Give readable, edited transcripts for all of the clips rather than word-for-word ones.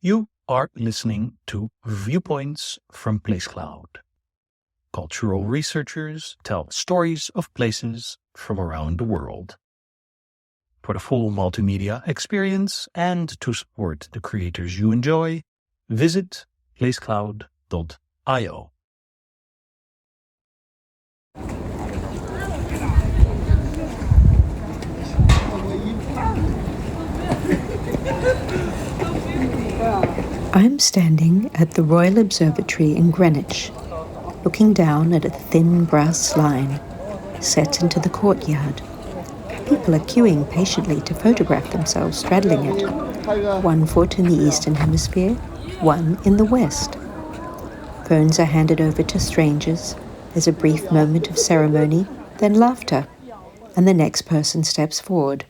You are listening to Viewpoints from PlaceCloud. Cultural researchers tell stories of places from around the world. For the full multimedia experience and to support the creators you enjoy, visit placecloud.io. I'm standing at the Royal Observatory in Greenwich, looking down at a thin brass line set into the courtyard. People are queuing patiently to photograph themselves straddling it, 1 foot in the Eastern Hemisphere, 1 in the West. Phones are handed over to strangers. There's a brief moment of ceremony, then laughter, and the next person steps forward.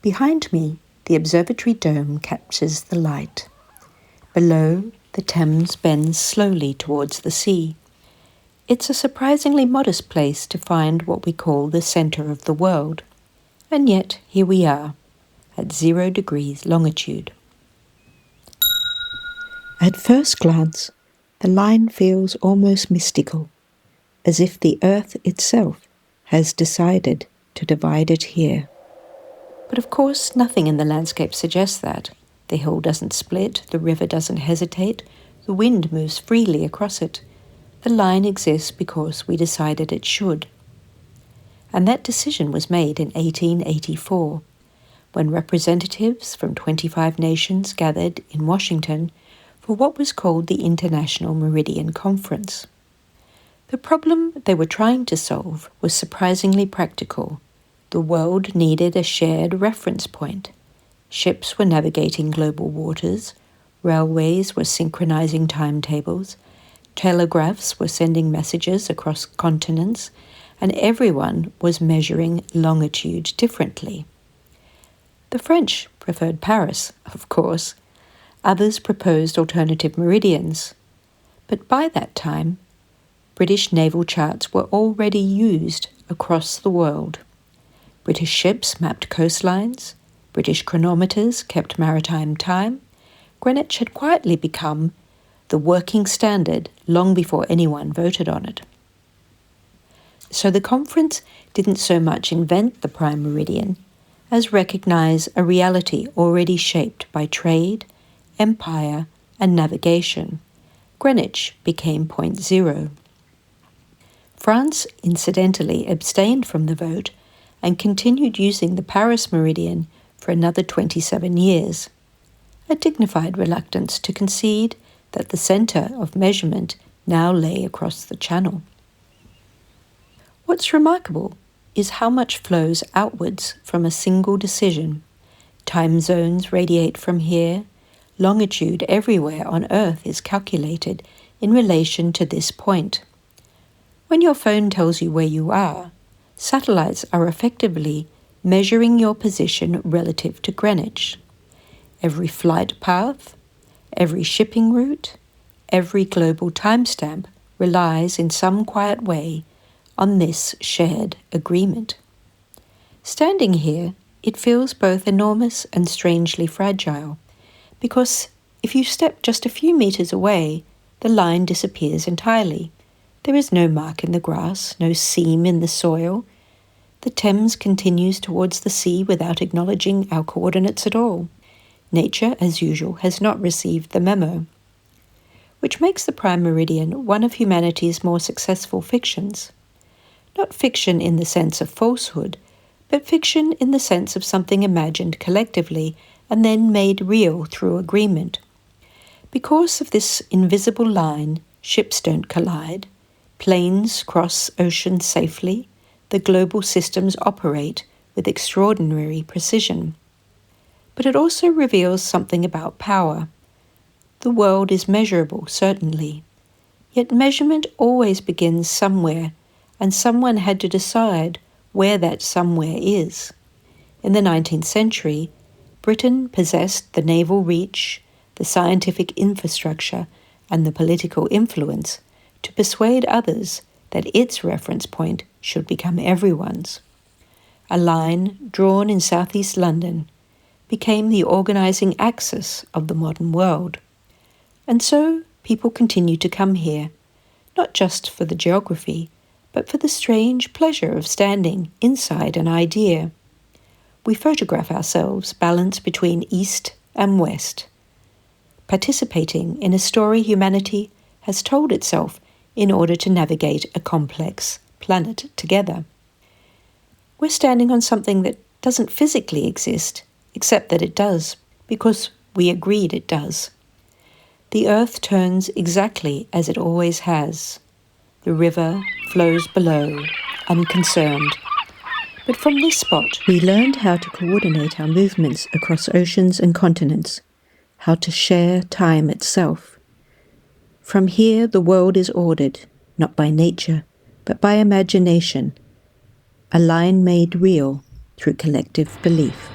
Behind me, the observatory dome captures the light. Below, the Thames bends slowly towards the sea. It's a surprisingly modest place to find what we call the centre of the world. And yet, here we are, at 0 degrees longitude. At first glance, the line feels almost mystical, as if the Earth itself has decided to divide it here. But of course, nothing in the landscape suggests that. The hill doesn't split, the river doesn't hesitate, the wind moves freely across it. The line exists because we decided it should. And that decision was made in 1884, when representatives from 25 nations gathered in Washington for what was called the International Meridian Conference. The problem they were trying to solve was surprisingly practical. The world needed a shared reference point. Ships were navigating global waters, railways were synchronizing timetables, telegraphs were sending messages across continents, and everyone was measuring longitude differently. The French preferred Paris, of course. Others proposed alternative meridians. But by that time, British naval charts were already used across the world. British ships mapped coastlines, British chronometers kept maritime time. Greenwich had quietly become the working standard long before anyone voted on it. So the conference didn't so much invent the Prime Meridian as recognize a reality already shaped by trade, empire, and navigation. Greenwich became point zero. France, incidentally, abstained from the vote and continued using the Paris Meridian for another 27 years, a dignified reluctance to concede that the centre of measurement now lay across the Channel. What's remarkable is how much flows outwards from a single decision. Time zones radiate from here. Longitude everywhere on Earth is calculated in relation to this point. When your phone tells you where you are, satellites are effectively measuring your position relative to Greenwich. Every flight path, every shipping route, every global timestamp relies in some quiet way on this shared agreement. Standing here, it feels both enormous and strangely fragile, because if you step just a few meters away, the line disappears entirely. There is no mark in the grass, no seam in the soil. The Thames continues towards the sea without acknowledging our coordinates at all. Nature, as usual, has not received the memo, which makes the Prime Meridian one of humanity's more successful fictions. Not fiction in the sense of falsehood, but fiction in the sense of something imagined collectively and then made real through agreement. Because of this invisible line, ships don't collide, planes cross oceans safely, the global systems operate with extraordinary precision. But it also reveals something about power. The world is measurable, certainly, yet measurement always begins somewhere, and someone had to decide where that somewhere is. In the 19th century, Britain possessed the naval reach, the scientific infrastructure, and the political influence to persuade others that its reference point should become everyone's. A line drawn in southeast London became the organizing axis of the modern world. And so people continue to come here, not just for the geography, but for the strange pleasure of standing inside an idea. We photograph ourselves balanced between East and West, participating in a story humanity has told itself in order to navigate a complex planet together. We're standing on something that doesn't physically exist, except that it does, because we agreed it does. The Earth turns exactly as it always has. The river flows below, unconcerned. But from this spot, we learned how to coordinate our movements across oceans and continents, how to share time itself. From here, the world is ordered, not by nature, but by imagination, a line made real through collective belief.